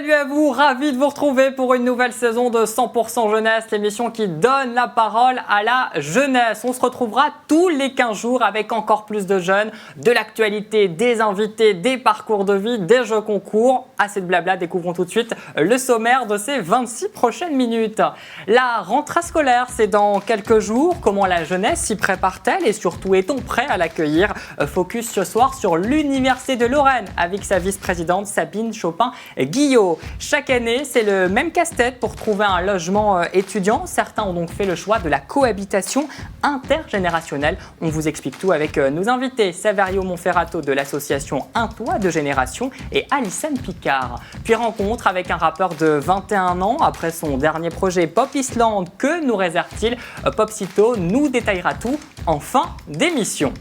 Salut à vous, ravi de vous retrouver pour une nouvelle saison de 100% Jeunesse, l'émission qui donne la parole à la jeunesse. On se retrouvera tous les 15 jours avec encore plus de jeunes, de l'actualité, des invités, des parcours de vie, des jeux concours. Assez de blabla, découvrons tout de suite le sommaire de ces 26 prochaines minutes. La rentrée scolaire, c'est dans quelques jours. Comment la jeunesse s'y prépare-t-elle et surtout est-on prêt à l'accueillir? Focus ce soir sur l'Université de Lorraine avec sa vice-présidente Sabine Chopin-Guillot. Chaque année, c'est le même casse-tête pour trouver un logement étudiant. Certains ont donc fait le choix de la cohabitation intergénérationnelle. On vous explique tout avec nos invités, Saverio Monferrato de l'association Un Toit de Génération et Alison Picard. Puis rencontre avec un rappeur de 21 ans après son dernier projet Pop Island. Que nous réserve-t-il? Popsito nous détaillera tout en fin d'émission.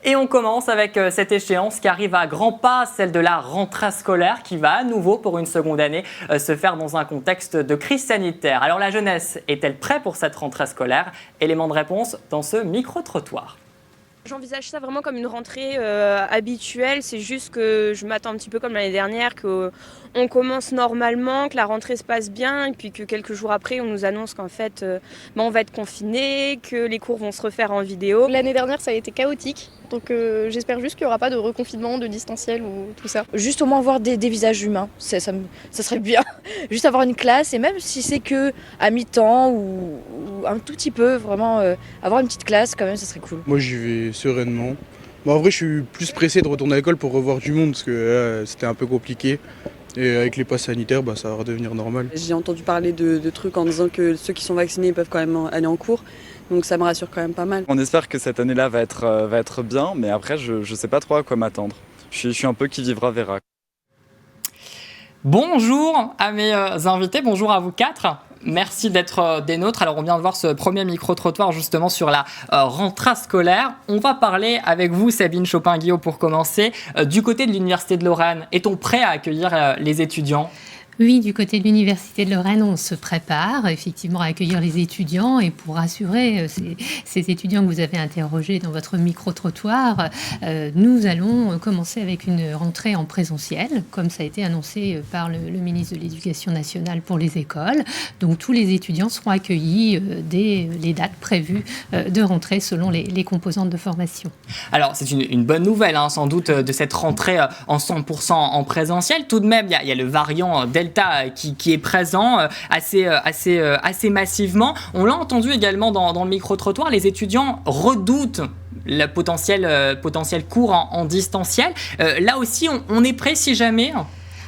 Et on commence avec cette échéance qui arrive à grands pas, celle de la rentrée scolaire qui va à nouveau pour une seconde année se faire dans un contexte de crise sanitaire. Alors la jeunesse est-elle prête pour cette rentrée scolaire? Élément de réponse dans ce micro-trottoir. J'envisage ça vraiment comme une rentrée habituelle, c'est juste que je m'attends un petit peu comme l'année dernière, qu'on commence normalement, que la rentrée se passe bien et puis que quelques jours après on nous annonce qu'en fait on va être confinés, que les cours vont se refaire en vidéo. L'année dernière ça a été chaotique, donc j'espère juste qu'il n'y aura pas de reconfinement, de distanciel ou tout ça. Juste au moins voir des visages humains, ça serait bien. Juste avoir une classe et même si c'est que à mi-temps ou un tout petit peu, vraiment avoir une petite classe quand même, ça serait cool. Moi j'y vais sereinement. En vrai je suis plus pressé de retourner à l'école pour revoir du monde parce que c'était un peu compliqué. Et avec les passes sanitaires, ça va redevenir normal. J'ai entendu parler de trucs en disant que ceux qui sont vaccinés peuvent quand même aller en cours. Donc ça me rassure quand même pas mal. On espère que cette année-là va être bien, mais après je sais pas trop à quoi m'attendre. Je suis un peu qui vivra verra. Bonjour à mes invités, bonjour à vous quatre. Merci d'être des nôtres. Alors, on vient de voir ce premier micro-trottoir justement sur la rentrée scolaire. On va parler avec vous, Sabine Chopin-Guillot, pour commencer. Du côté de l'Université de Lorraine, est-on prêt à accueillir les étudiants ? Oui, du côté de l'Université de Lorraine, on se prépare effectivement à accueillir les étudiants et pour rassurer ces étudiants que vous avez interrogés dans votre micro-trottoir, nous allons commencer avec une rentrée en présentiel, comme ça a été annoncé par le ministre de l'Éducation nationale pour les écoles. Donc tous les étudiants seront accueillis dès les dates prévues de rentrée selon les composantes de formation. Alors c'est une bonne nouvelle, sans doute, de cette rentrée en 100% en présentiel. Tout de même, il y a le variant Delta qui est présent assez massivement. On l'a entendu également dans le micro-trottoir, les étudiants redoutent le potentiel cours en distanciel. Là aussi, on est prêt si jamais.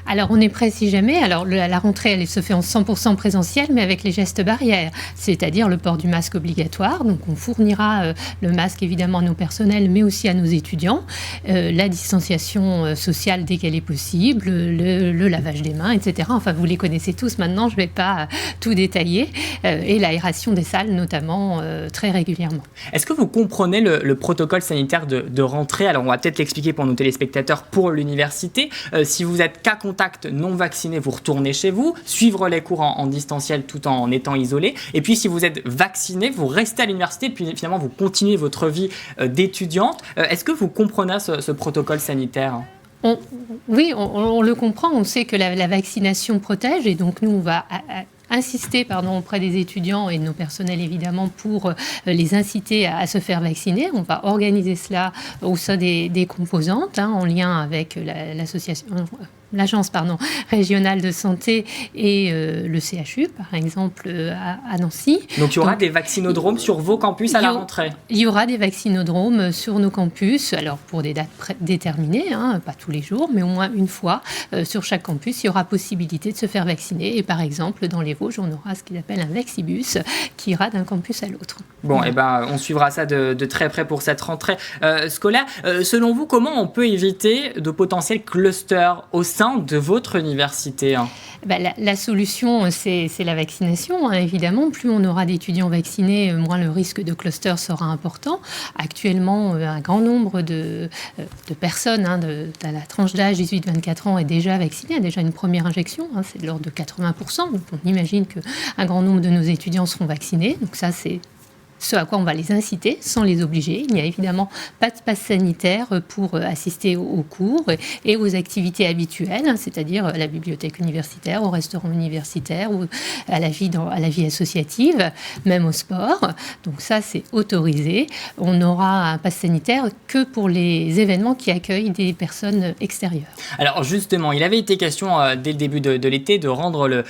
Alors, on est prêt si jamais. Alors, la rentrée, elle se fait en 100% présentiel, mais avec les gestes barrières, c'est-à-dire le port du masque obligatoire. Donc, on fournira le masque, évidemment, à nos personnels, mais aussi à nos étudiants. La distanciation sociale dès qu'elle est possible, le lavage des mains, etc. Enfin, vous les connaissez tous maintenant, je ne vais pas tout détailler. Et l'aération des salles, notamment, très régulièrement. Est-ce que vous comprenez le protocole sanitaire de rentrée? Alors, on va peut-être l'expliquer pour nos téléspectateurs pour l'université. Si vous êtes cas contact non vacciné, vous retournez chez vous, suivre les cours en distanciel tout en étant isolé. Et puis, si vous êtes vacciné, vous restez à l'université, puis finalement, vous continuez votre vie d'étudiante. Est-ce que vous comprenez ce protocole sanitaire ? Oui, on le comprend. On sait que la vaccination protège et donc nous, on va insister auprès des étudiants et de nos personnels évidemment pour les inciter à se faire vacciner. On va organiser cela au sein des composantes en lien avec l'agence régionale de santé et le CHU, par exemple, à Nancy. Donc, il y aura des vaccinodromes sur vos campus à la rentrée? Il y aura des vaccinodromes sur nos campus, alors pour des dates déterminées, pas tous les jours, mais au moins une fois sur chaque campus, il y aura possibilité de se faire vacciner. Et par exemple, dans les Vosges, on aura ce qu'il appelle un Vexibus qui ira d'un campus à l'autre. Bon, on suivra ça de très près pour cette rentrée scolaire. Selon vous, comment on peut éviter de potentiels clusters au sein de votre université? La solution, c'est la vaccination, évidemment. Plus on aura d'étudiants vaccinés, moins le risque de cluster sera important. Actuellement, un grand nombre de personnes de la tranche d'âge 18-24 ans est déjà vaccinée, a déjà une première injection, c'est de l'ordre de 80%. Donc on imagine qu'un grand nombre de nos étudiants seront vaccinés. Donc ça, c'est ce à quoi on va les inciter sans les obliger. Il n'y a évidemment pas de passe sanitaire pour assister aux cours et aux activités habituelles, c'est-à-dire à la bibliothèque universitaire, au restaurant universitaire ou à la vie associative, même au sport. Donc ça, c'est autorisé. On n'aura un passe sanitaire que pour les événements qui accueillent des personnes extérieures. Alors justement, il avait été question dès le début de l'été de rendre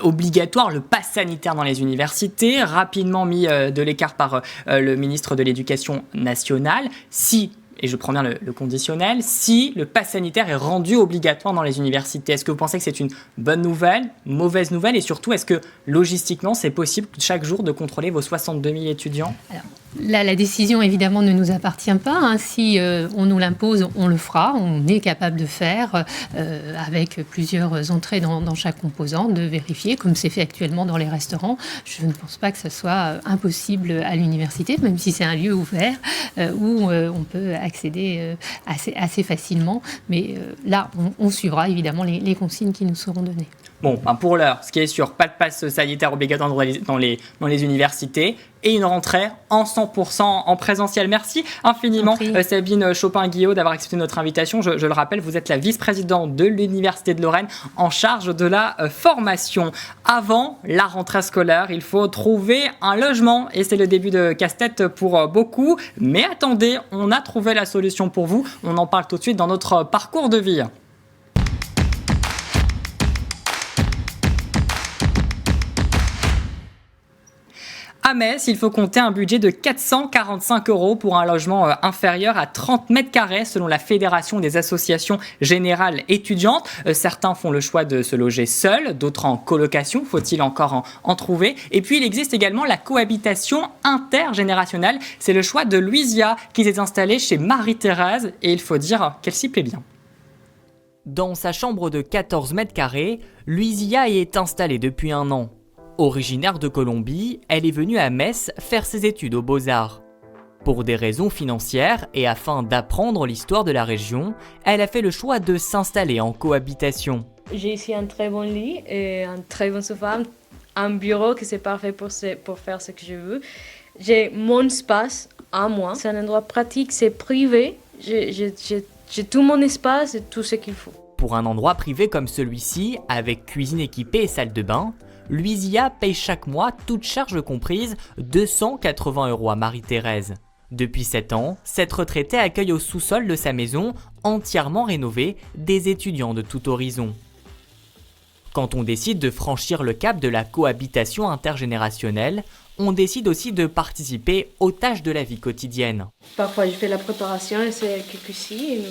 obligatoire le pass sanitaire dans les universités, rapidement mis de l'écart par le ministre de l'Éducation nationale. Si, et je prends bien le conditionnel, si le pass sanitaire est rendu obligatoire dans les universités, est-ce que vous pensez que c'est une bonne nouvelle, mauvaise nouvelle, et surtout, est-ce que logistiquement, c'est possible chaque jour de contrôler vos 62 000 étudiants ? Alors, là, la décision, évidemment, ne nous appartient pas. Si on nous l'impose, on le fera. On est capable de faire, avec plusieurs entrées dans chaque composant, de vérifier, comme c'est fait actuellement dans les restaurants. Je ne pense pas que ce soit impossible à l'université, même si c'est un lieu ouvert où on peut accéder assez facilement. Mais là, on suivra, évidemment, les consignes qui nous seront données. Bon, pour l'heure, ce qui est sûr, pas de passe sanitaire obligatoire dans les universités et une rentrée en 100% en présentiel. Merci infiniment Sabine Chopin-Guillot d'avoir accepté notre invitation. Je le rappelle, vous êtes la vice-présidente de l'Université de Lorraine en charge de la formation. Avant la rentrée scolaire, il faut trouver un logement et c'est le début de casse-tête pour beaucoup. Mais attendez, on a trouvé la solution pour vous. On en parle tout de suite dans notre parcours de vie. À Metz, il faut compter un budget de 445 € pour un logement inférieur à 30 mètres carrés selon la Fédération des associations générales étudiantes. Certains font le choix de se loger seuls, d'autres en colocation, faut-il encore en trouver. Et puis il existe également la cohabitation intergénérationnelle. C'est le choix de Louisia qui s'est installée chez Marie-Thérèse et il faut dire qu'elle s'y plaît bien. Dans sa chambre de 14 mètres carrés, Louisia y est installée depuis 1 an. Originaire de Colombie, elle est venue à Metz faire ses études aux Beaux-Arts. Pour des raisons financières et afin d'apprendre l'histoire de la région, elle a fait le choix de s'installer en cohabitation. J'ai ici un très bon lit et un très bon sofa, un bureau qui c'est parfait pour faire ce que je veux. J'ai mon espace à moi, c'est un endroit pratique, c'est privé, j'ai tout mon espace et tout ce qu'il faut. Pour un endroit privé comme celui-ci, avec cuisine équipée et salle de bain, Louisia paye chaque mois, toutes charges comprises, 280 € à Marie-Thérèse. Depuis 7 ans, cette retraitée accueille au sous-sol de sa maison, entièrement rénovée, des étudiants de tout horizon. Quand on décide de franchir le cap de la cohabitation intergénérationnelle, on décide aussi de participer aux tâches de la vie quotidienne. Parfois je fais la préparation et c'est elle qui cuisine,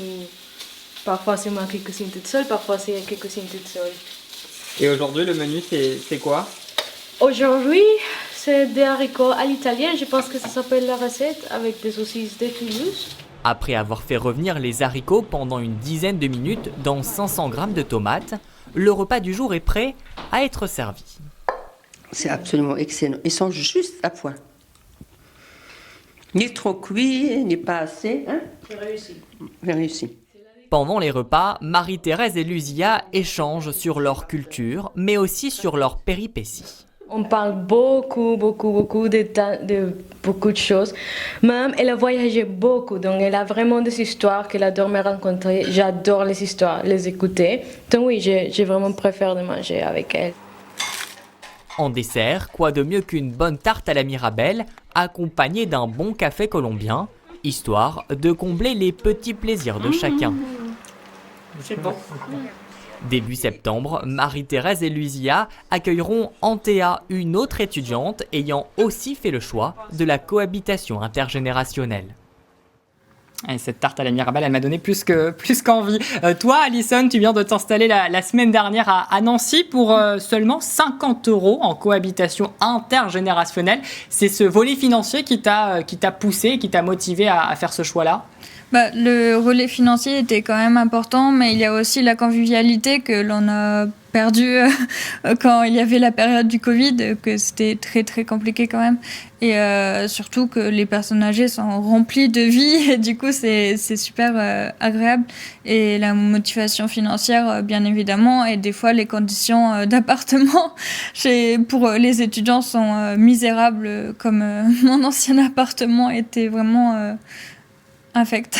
parfois c'est moi qui cuisine toute seule, parfois c'est elle qui cuisine toute seule. Et aujourd'hui, le menu, c'est quoi ? Aujourd'hui, c'est des haricots à l'italienne. Je pense que ça s'appelle la recette avec des saucisses de Toulouse. Après avoir fait revenir les haricots pendant une dizaine de minutes dans 500 g de tomates, le repas du jour est prêt à être servi. C'est absolument excellent. Ils sont juste à point. Ni trop cuits, ni pas assez. Hein ? J'ai réussi. Pendant les repas, Marie-Thérèse et Louisia échangent sur leur culture, mais aussi sur leurs péripéties. On parle beaucoup de beaucoup de choses. Même, elle a voyagé beaucoup, donc elle a vraiment des histoires qu'elle adore me rencontrer. J'adore les histoires, les écouter. Donc oui, j'ai vraiment préféré de manger avec elle. En dessert, quoi de mieux qu'une bonne tarte à la Mirabelle, accompagnée d'un bon café colombien, histoire de combler les petits plaisirs de chacun. C'est bon. Début septembre, Marie-Thérèse et Louisia accueilleront Antea, une autre étudiante ayant aussi fait le choix de la cohabitation intergénérationnelle. Et cette tarte à la Mirabelle, elle m'a donné plus qu'envie. Toi, Alison, tu viens de t'installer la semaine dernière à Nancy pour seulement 50 € en cohabitation intergénérationnelle. C'est ce volet financier qui t'a poussé, qui t'a motivé à faire ce choix-là ? Le relais financier était quand même important, mais il y a aussi la convivialité que l'on a perdue quand il y avait la période du Covid, que c'était très très compliqué quand même. Et surtout que les personnes âgées sont remplies de vie et du coup c'est super agréable. Et la motivation financière bien évidemment, et des fois les conditions d'appartement pour les étudiants sont misérables, comme mon ancien appartement était vraiment... infect.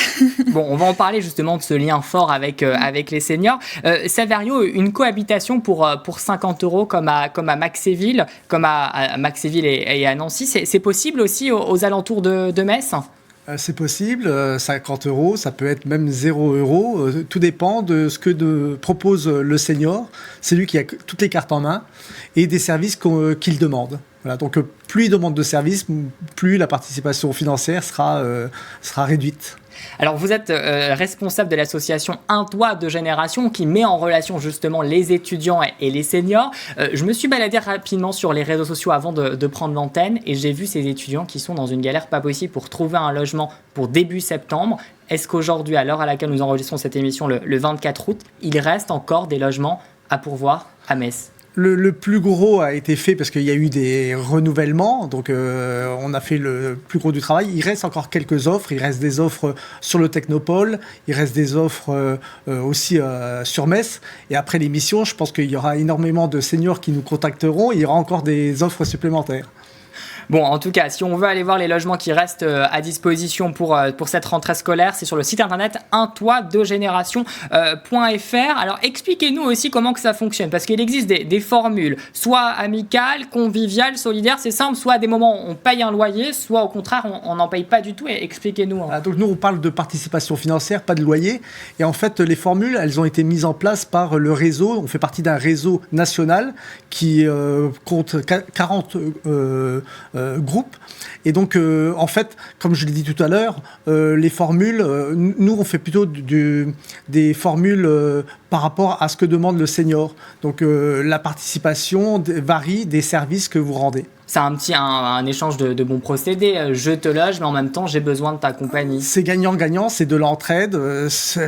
Bon, on va en parler justement de ce lien fort avec les seniors. Saverio, une cohabitation pour 50 € comme à Maxéville, comme à Maxéville et à Nancy, c'est possible aussi aux alentours de Metz ? C'est possible, 50 €, ça peut être même 0 €, tout dépend de ce que propose le senior. C'est lui qui a toutes les cartes en main et des services qu'il demande. Voilà, donc plus il demande de services, plus la participation financière sera réduite. Alors vous êtes responsable de l'association Un Toit de Génération qui met en relation justement les étudiants et les seniors. Je me suis baladé rapidement sur les réseaux sociaux avant de prendre l'antenne et j'ai vu ces étudiants qui sont dans une galère pas possible pour trouver un logement pour début septembre. Est-ce qu'aujourd'hui, à l'heure à laquelle nous enregistrons cette émission, le 24 août, il reste encore des logements à pourvoir à Metz ? Le plus gros a été fait parce qu'il y a eu des renouvellements, donc on a fait le plus gros du travail. Il reste encore quelques offres, il reste des offres sur le Technopole, il reste des offres aussi sur Metz. Et après l'émission, je pense qu'il y aura énormément de seniors qui nous contacteront, il y aura encore des offres supplémentaires. Bon, en tout cas, si on veut aller voir les logements qui restent à disposition pour cette rentrée scolaire, c'est sur le site internet untoitdegénération.fr. Alors, expliquez-nous aussi comment que ça fonctionne, parce qu'il existe des formules, soit amicales, conviviales, solidaires, c'est simple, soit à des moments on paye un loyer, soit au contraire on n'en paye pas du tout. Et expliquez-nous. Donc nous, on parle de participation financière, pas de loyer. Et en fait, les formules, elles ont été mises en place par le réseau. On fait partie d'un réseau national qui compte 40 groupe. Et donc, en fait, comme je l'ai dit tout à l'heure, les formules, nous, on fait plutôt des formules par rapport à ce que demande le senior. Donc, la participation varie des services que vous rendez. C'est un échange de bons procédés. Je te loge, mais en même temps, j'ai besoin de ta compagnie. C'est gagnant-gagnant, c'est de l'entraide.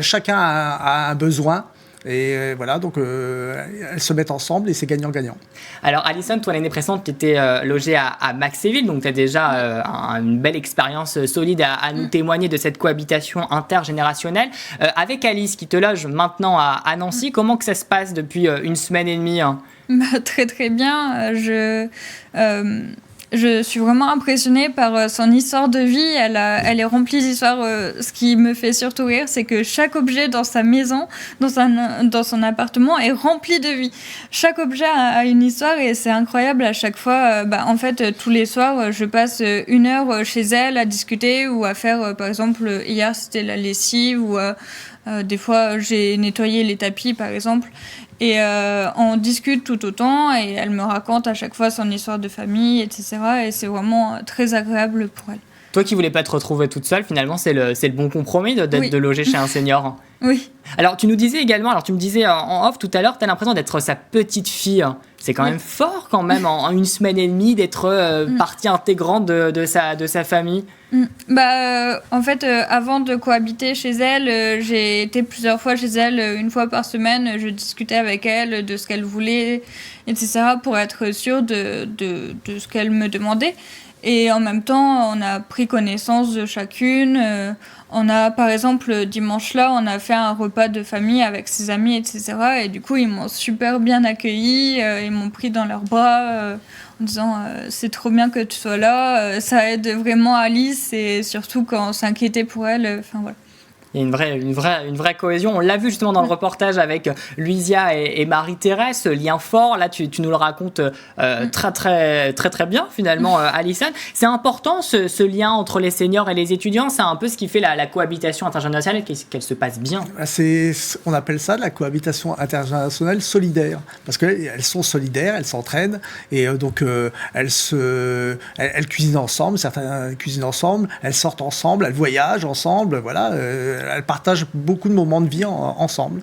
Chacun a un besoin. Et voilà, donc elles se mettent ensemble et c'est gagnant-gagnant. Alors Alison, toi l'année précédente tu étais logée à Maxéville, donc tu as déjà une belle expérience solide à nous témoigner de cette cohabitation intergénérationnelle. Avec Alice qui te loge maintenant à Nancy, comment que ça se passe depuis une semaine et demie ? Très très bien, je suis vraiment impressionnée par son histoire de vie. Elle est remplie d'histoires. Ce qui me fait surtout rire, c'est que chaque objet dans sa maison, dans son appartement, est rempli de vie. Chaque objet a une histoire et c'est incroyable à chaque fois. En fait, tous les soirs, je passe 1 heure chez elle à discuter ou à faire, par exemple, hier c'était la lessive ou des fois j'ai nettoyé les tapis, par exemple. Et on discute tout autant et elle me raconte à chaque fois son histoire de famille, etc. Et c'est vraiment très agréable pour elle. Toi qui voulais pas te retrouver toute seule, finalement, c'est le bon compromis de loger chez un senior. Oui. Alors, tu nous disais également, tu me disais en off tout à l'heure, tu as l'impression d'être sa petite fille. C'est quand même fort, quand même, en 1 semaine et demie, d'être partie intégrante de sa famille. En fait, avant de cohabiter chez elle, j'ai été plusieurs fois chez elle, 1 fois par semaine. Je discutais avec elle de ce qu'elle voulait, etc., pour être sûre de ce qu'elle me demandait. Et en même temps, on a pris connaissance de chacune. On a, par exemple, dimanche-là, on a fait un repas de famille avec ses amis, etc. Et du coup, ils m'ont super bien accueillie. Ils m'ont pris dans leurs bras en disant c'est trop bien que tu sois là. Ça aide vraiment Alice, et surtout quand on s'inquiétait pour elle. Enfin, voilà. Il y a une vraie cohésion. On l'a vu justement dans le reportage avec Luisia et Marie-Thérèse, ce lien fort. Là, tu nous le racontes très bien finalement, Alison. C'est important ce lien entre les seniors et les étudiants. C'est un peu ce qui fait la cohabitation intergénérationnelle, qu'elle se passe bien. On appelle ça de la cohabitation intergénérationnelle solidaire. Parce qu'elles sont solidaires, elles s'entraident. Et donc, elles cuisinent ensemble, certaines cuisinent ensemble, elles sortent ensemble, elles voyagent ensemble, voilà. Elles partagent beaucoup de moments de vie ensemble.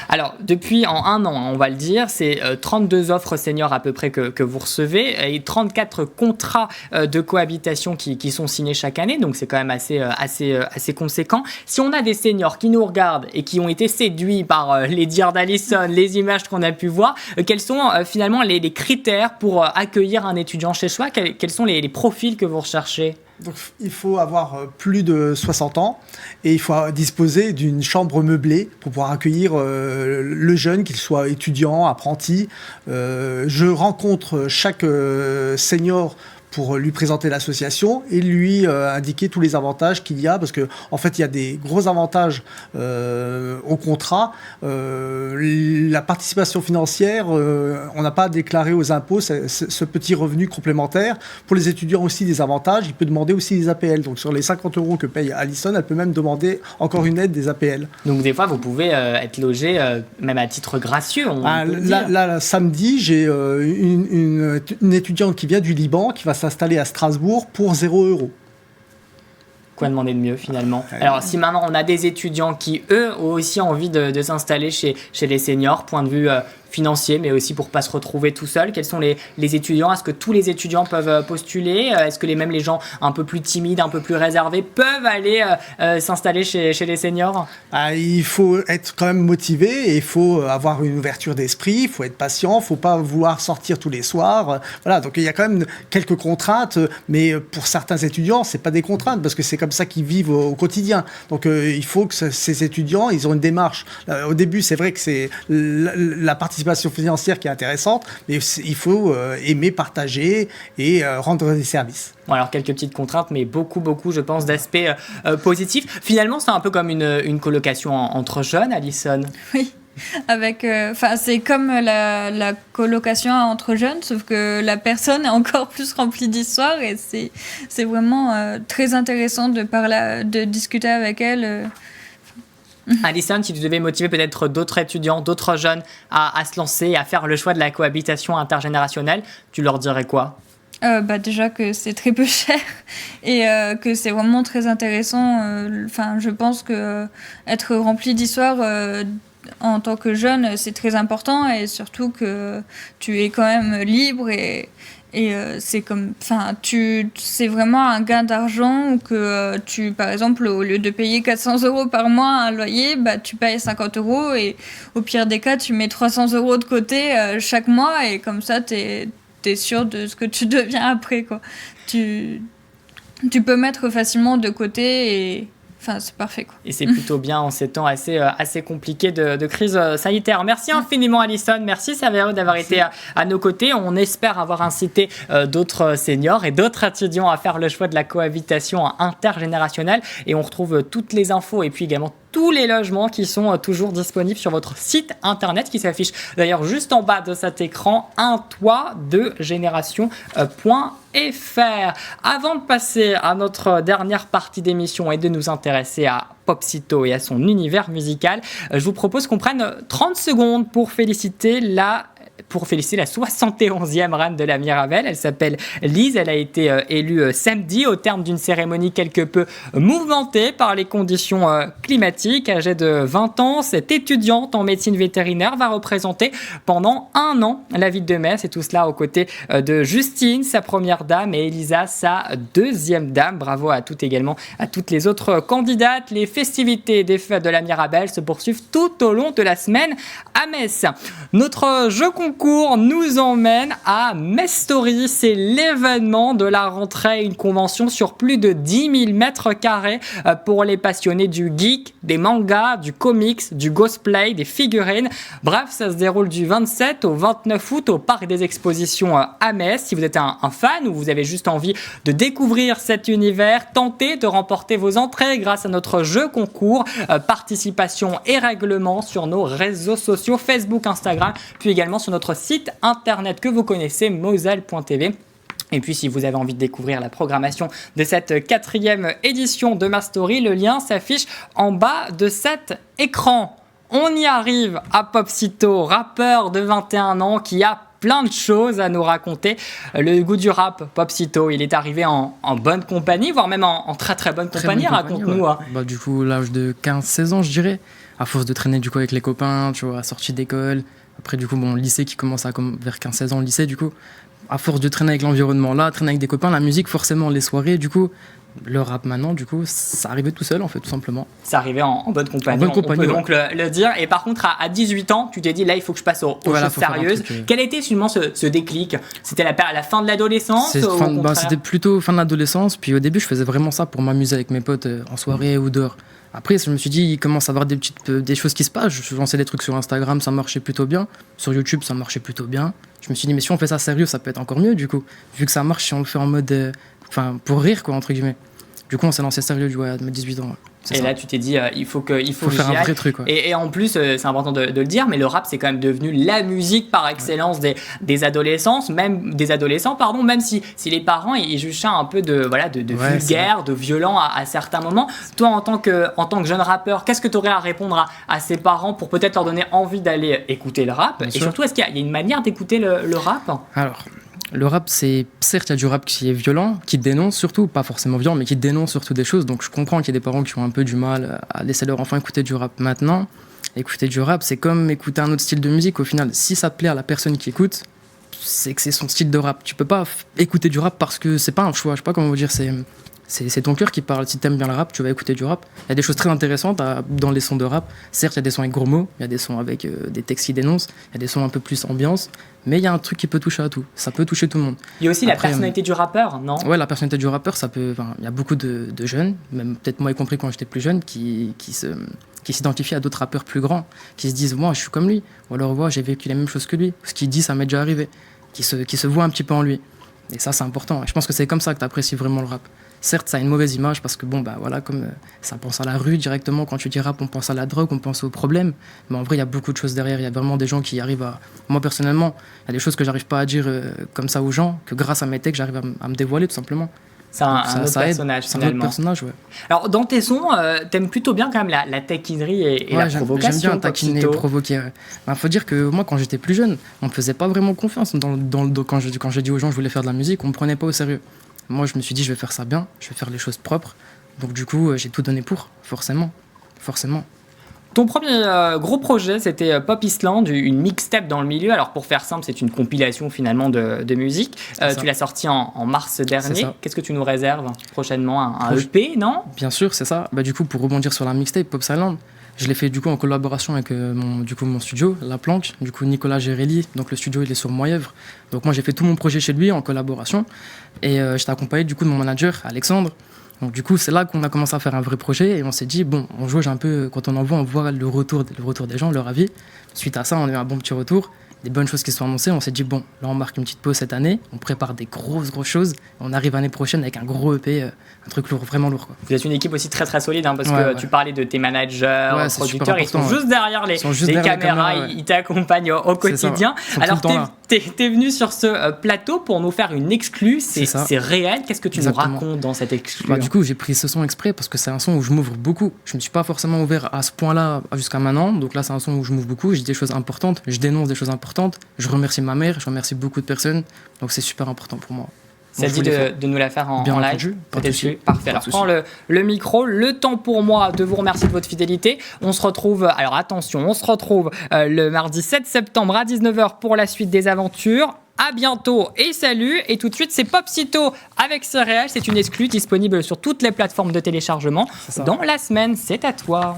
Alors, depuis en un an, on va le dire, c'est 32 offres seniors à peu près que vous recevez et 34 contrats de cohabitation qui sont signés chaque année, donc c'est quand même assez conséquent. Si on a des seniors qui nous regardent et qui ont été séduits par les dires d'Alison, les images qu'on a pu voir, quels sont finalement les critères pour accueillir un étudiant chez soi? Quels sont les profils que vous recherchez? Donc, il faut avoir plus de 60 ans et il faut disposer d'une chambre meublée pour pouvoir accueillir le jeune, qu'il soit étudiant, apprenti. Je rencontre chaque senior pour lui présenter l'association et lui indiquer tous les avantages qu'il y a, parce que en fait il y a des gros avantages au contrat. La participation financière, on n'a pas à déclarer aux impôts ce petit revenu complémentaire. Pour les étudiants aussi des avantages, il peut demander aussi des APL. Donc sur les 50 € que paye Alison, elle peut même demander encore une aide des APL. Donc des fois vous pouvez être logé même à titre gracieux. Là, samedi, j'ai une étudiante qui vient du Liban qui va s'installer à Strasbourg pour 0 €. Quoi demander de mieux finalement? Alors si maintenant on a des étudiants qui eux ont aussi envie de s'installer chez les seniors, point de vue financier, mais aussi pour pas se retrouver tout seul, quels sont les étudiants? Est-ce que tous les étudiants peuvent postuler? Est-ce que même les gens un peu plus timides, un peu plus réservés peuvent aller s'installer chez les seniors? Il faut être quand même motivé et il faut avoir une ouverture d'esprit, il faut être patient, il ne faut pas vouloir sortir tous les soirs. Voilà, donc il y a quand même quelques contraintes, mais pour certains étudiants, ce n'est pas des contraintes parce que c'est comme ça qu'ils vivent au quotidien. Donc il faut que ces étudiants, ils ont une démarche. Au début, c'est vrai que c'est la participation financière qui est intéressante, mais il faut aimer partager et rendre des services. Bon, alors quelques petites contraintes, mais beaucoup, je pense, d'aspects positifs. Finalement, c'est un peu comme une colocation entre jeunes, Alison. Oui. C'est comme la colocation entre jeunes, sauf que la personne est encore plus remplie d'histoire et c'est vraiment très intéressant de discuter avec elle. Alison, si tu devais motiver peut-être d'autres étudiants, d'autres jeunes à se lancer, à faire le choix de la cohabitation intergénérationnelle, tu leur dirais quoi? Déjà que c'est très peu cher et que c'est vraiment très intéressant. Je pense que être rempli d'histoire en tant que jeune, c'est très important et surtout que tu es quand même libre et c'est comme, c'est vraiment un gain d'argent que par exemple, au lieu de payer 400 € par mois un loyer, tu payes 50 € et au pire des cas, tu mets 300 € de côté chaque mois et comme ça, t'es sûr de ce que tu deviens après, quoi. Tu peux mettre facilement de côté et c'est parfait, quoi. Et c'est plutôt bien en ces temps assez compliqués de crise sanitaire. Merci infiniment, Alison. Merci, Saverio, d'avoir été à nos côtés. On espère avoir incité d'autres seniors et d'autres étudiants à faire le choix de la cohabitation intergénérationnelle. Et on retrouve toutes les infos et puis également tous les logements qui sont toujours disponibles sur votre site internet qui s'affiche d'ailleurs juste en bas de cet écran, untoitdegénération.fr. Avant de passer à notre dernière partie d'émission et de nous intéresser à Popsito et à son univers musical, je vous propose qu'on prenne 30 secondes pour féliciter la 71e reine de la Mirabelle. Elle s'appelle Lise, elle a été élue samedi au terme d'une cérémonie quelque peu mouvementée par les conditions climatiques. Âgée de 20 ans, cette étudiante en médecine vétérinaire va représenter pendant 1 an la ville de Metz, et tout cela aux côtés de Justine, sa première dame, et Elisa, sa deuxième dame. Bravo à toutes également, à toutes les autres candidates. Les festivités des fêtes de la Mirabelle se poursuivent tout au long de la semaine à Metz. Notre jeu concours nous emmène à Metz Story. C'est l'événement de la rentrée, une convention sur plus de 10 000 mètres carrés pour les passionnés du geek, des mangas, du comics, du cosplay, des figurines. Bref, ça se déroule du 27 au 29 août au Parc des Expositions à Metz. Si vous êtes un fan ou vous avez juste envie de découvrir cet univers, tentez de remporter vos entrées grâce à notre jeu concours. Participation et règlement sur nos réseaux sociaux, Facebook, Instagram, puis également sur notre site internet que vous connaissez, moselle.tv. Et puis si vous avez envie de découvrir la programmation de cette 4e édition de Ma Story, le lien s'affiche en bas de cet écran. On y arrive à Popsito, rappeur de 21 ans qui a plein de choses à nous raconter. Le goût du rap, Popsito, il est arrivé en bonne compagnie, voire même en très très bonne compagnie. Raconte-nous. Ouais. Du coup, l'âge de 15-16 ans, je dirais. à force de traîner du coup avec les copains, tu vois, sortie d'école. Après, du coup, bon, lycée qui commence vers 15-16 ans, lycée, du coup. À force de traîner avec l'environnement là, traîner avec des copains, la musique, forcément, les soirées, du coup, le rap maintenant, du coup, ça arrivait tout seul, en fait, tout simplement. C'est arrivé en bonne compagnie, En bonne compagnie, on peut ouais. donc le dire. Et par contre, à 18 ans, tu t'es dit, là, il faut que je passe aux Voilà, choses faut faire un sérieuses. truc, Quel était finalement ce déclic? C'était la fin de l'adolescence ou au contraire? C'était plutôt fin de l'adolescence, puis au début, je faisais vraiment ça pour m'amuser avec mes potes en soirée ou dehors. Après, je me suis dit, il commence à y avoir des choses qui se passent. Je lançais des trucs sur Instagram, ça marchait plutôt bien. Sur YouTube, ça marchait plutôt bien. Je me suis dit, mais si on fait ça sérieux, ça peut être encore mieux, du coup. Vu que ça marche, si on le fait en mode... pour rire, quoi, entre guillemets. Du coup, on s'est lancé sérieux, du coup, à mes 18 ans. Ouais. Et là, tu t'es dit, il faut que faire un vrai truc. Ouais. Et en plus, c'est important de le dire, mais le rap, c'est quand même devenu la musique par excellence des adolescents, même si les parents ils jugent ça un peu de vulgaire, de violent à certains moments. Toi, en tant que jeune rappeur, qu'est-ce que tu aurais à répondre à ces parents pour peut-être leur donner envie d'aller écouter le rap? Bien et sûr. surtout, est-ce qu'il y a une manière d'écouter le rap? Alors, le rap, certes, il y a du rap qui est violent, qui dénonce surtout, pas forcément violent, mais qui dénonce surtout des choses. Donc je comprends qu'il y ait des parents qui ont un peu du mal à laisser leur enfant écouter du rap maintenant. Écouter du rap, c'est comme écouter un autre style de musique. Au final, si ça plaît à la personne qui écoute, c'est que c'est son style de rap. Tu peux pas écouter du rap parce que c'est pas un choix. Je sais pas comment vous dire, c'est ton cœur qui parle. Si t'aimes bien le rap, tu vas écouter du rap. Il y a des choses très intéressantes dans les sons de rap. Certes, il y a des sons avec gros mots, il y a des sons avec des textes qui dénoncent, il y a des sons un peu plus ambiance, mais il y a un truc qui peut toucher à tout. Ça peut toucher tout le monde. Il y a aussi la personnalité du rappeur, non? Ouais, la personnalité du rappeur, il y a beaucoup de jeunes, même peut-être moi y compris quand j'étais plus jeune, qui s'identifient à d'autres rappeurs plus grands, qui se disent, moi, je suis comme lui, ou alors, moi, j'ai vécu les mêmes choses que lui. Ce qu'il dit, ça m'est déjà arrivé. Qui se voit un petit peu en lui. Et ça, c'est important. Et je pense que c'est comme ça que tu apprécies vraiment le rap. Certes, ça a une mauvaise image parce que, comme ça pense à la rue directement. Quand tu dis rap, on pense à la drogue, on pense aux problèmes. Mais en vrai, il y a beaucoup de choses derrière. Il y a vraiment des gens qui arrivent à... Moi, personnellement, il y a des choses que j'arrive pas à dire comme ça aux gens, que grâce à mes textes, j'arrive à me dévoiler, tout simplement. C'est un autre personnage, c'est un autre personnage, ouais. Alors, dans tes sons, t'aimes plutôt bien quand même la taquinerie et la provocation. J'aime bien taquiner et provoquer. Faut dire que moi, quand j'étais plus jeune, on me faisait pas vraiment confiance. Quand j'ai dit aux gens que je voulais faire de la musique, on me prenait pas au sérieux. Moi, je me suis dit, je vais faire ça bien, je vais faire les choses propres. Donc, du coup, j'ai tout donné pour, forcément. Ton premier gros projet, c'était Pop Island, une mixtape dans le milieu. Alors, pour faire simple, c'est une compilation finalement de musique. Tu l'as sorti en mars dernier. Qu'est-ce que tu nous réserves prochainement? Un EP, non? Bien sûr, c'est ça. Du coup, pour rebondir sur la mixtape Pop Island, je l'ai fait du coup en collaboration avec mon studio, La Planque, du coup Nicolas Gérelli. Donc le studio, il est sur Moyèvre. Donc moi, j'ai fait tout mon projet chez lui en collaboration. Et j'étais accompagné du coup de mon manager, Alexandre. Donc du coup, c'est là qu'on a commencé à faire un vrai projet et on s'est dit, bon, on jauge un peu, quand on envoie, on voit le retour des gens, leur avis. Suite à ça, on a eu un bon petit retour, des bonnes choses qui se sont annoncées. On s'est dit, bon, là, on marque une petite pause cette année, on prépare des grosses choses. On arrive l'année prochaine avec un gros EP, un truc lourd, vraiment lourd, quoi. Vous êtes une équipe aussi très très solide, parce que tu parlais de tes managers, producteurs, ils sont juste derrière les caméras, ils t'accompagnent au quotidien. Alors, t'es venu sur ce plateau pour nous faire une exclue, c'est réel. Qu'est-ce que tu nous racontes dans cette exclue? Du coup, j'ai pris ce son exprès parce que c'est un son où je m'ouvre beaucoup. Je me suis pas forcément ouvert à ce point-là jusqu'à maintenant, donc là, c'est un son où je m'ouvre beaucoup, je dis des choses importantes, je dénonce des choses importantes, je remercie ma mère, je remercie beaucoup de personnes, donc c'est super important pour moi. Ça dit de nous la faire en live. Parfait. Alors, prends le micro. Le temps pour moi de vous remercier de votre fidélité. On se retrouve, alors attention, le mardi 7 septembre à 19h pour la suite des aventures. À bientôt et salut. Et tout de suite, c'est Popsito avec Céréales. C'est une exclue disponible sur toutes les plateformes de téléchargement. Dans la semaine, c'est à toi.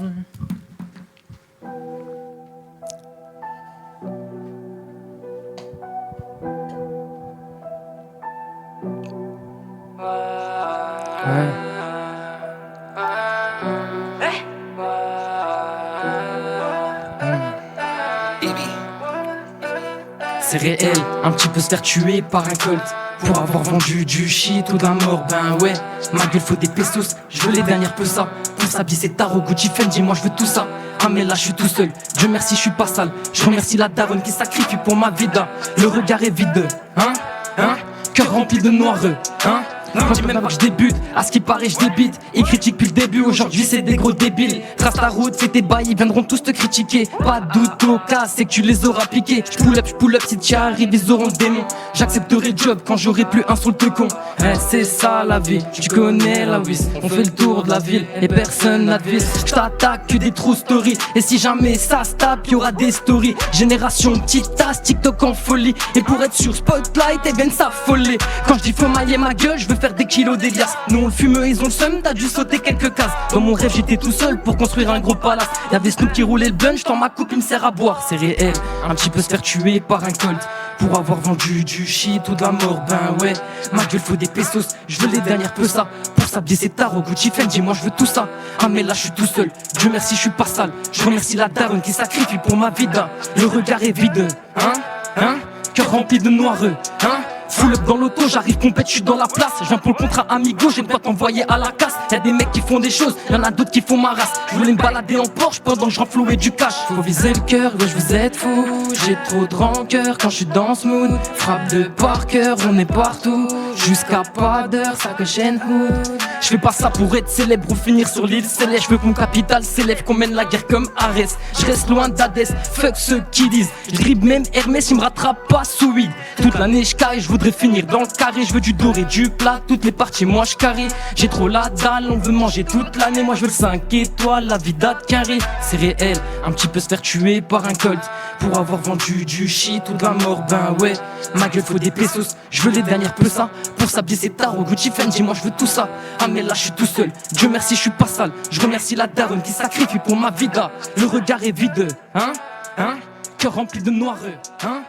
C'est réel, un petit peu se faire tuer par un colt pour avoir vendu du shit ou d'un mort. Ouais, ma gueule faut des pesos, je veux les dernières peu ça. Pour s'habiller c'est Taro, Gucci, Fendi, moi je veux tout ça. Ah mais là je suis tout seul, Dieu merci je suis pas sale. Je remercie la daronne qui sacrifie pour ma vida. Le regard est vide, cœur rempli de noireux, Non, dis même pas que je débute, à ce qui paraît je débite. Ils critiquent depuis le début, aujourd'hui c'est des gros débiles. Trace ta route, c'est tes bails, ils viendront tous te critiquer. Pas de doute au cas, c'est que tu les auras piqués. J'pull up, si t'y arrives, ils auront le démon. J'accepterai le job quand j'aurai plus un sur le con. C'est ça la vie, tu connais la vis. On fait le tour de la ville et personne n'a de vis. J't'attaque que des true stories. Et si jamais ça se tape, y'aura des stories. Génération petite tasse, TikTok en folie. Et pour être sur Spotlight, eh bien s'affoler. Quand je dis faut mailler ma gueule, je veux faire des kilos d'Elias. Nous on le fume, ils ont le seum, t'as dû sauter quelques cases. Dans mon rêve j'étais tout seul pour construire un gros palace. Y'avait Snoop qui roulait le blunt, j'tends ma coupe, il me sert à boire. C'est réel, un petit peu se faire tuer par un colt. Pour avoir vendu du shit ou de la mort, ben ouais. Ma gueule faut des pesos, je veux les dernières peu ça. Pour s'habiller c'est tard, Gucci Fendi, moi je veux tout ça. Ah mais là je suis tout seul, Dieu merci je suis pas sale. Je remercie la daronne qui sacrifie pour ma vie d'un. Le regard est vide, hein, cœur rempli de noireux, hein. Full up dans l'auto, j'arrive compète, je suis dans la place. Je viens pour le contrat amigo, j'aime pas t'envoyer à la casse. Y'a des mecs qui font des choses, y'en a d'autres qui font ma race. Je voulais me balader en Porsche pendant que je renflouais du cash. Faut viser le cœur, ouais je vous êtes fous. J'ai trop de rancœur quand je suis dans ce mood. Frappe de par cœur, on est partout. Jusqu'à pas d'heure, ça que chaîne hood. Je fais pas ça pour être célèbre ou finir sur l'île céleste. Je veux que mon capital s'élève, qu'on mène la guerre comme Arès. Je reste loin d'Hadès, fuck ceux qui disent. Je dribble même Hermès, il me rattrape pas sous vide. Toute l'année je carré, je voudrais finir dans le carré. Je veux du doré, du plat, toutes les parties moi je carré. J'ai trop la dalle, on veut manger toute l'année. Moi je veux le 5 étoiles, la vie d'Ad carré. C'est réel, un petit peu se faire tuer par un colt. Pour avoir vendu du shit ou de la mort, ben ouais. Ma gueule faut des pesos, je veux les dernières peu ça. Pour s'habiller c'est tard, Gucci Fendi, moi je veux tout ça. Ah mais là je suis tout seul, Dieu merci je suis pas sale. Je remercie la daronne qui sacrifie pour ma vida. Le regard est vide, hein, cœur rempli de noireux, hein.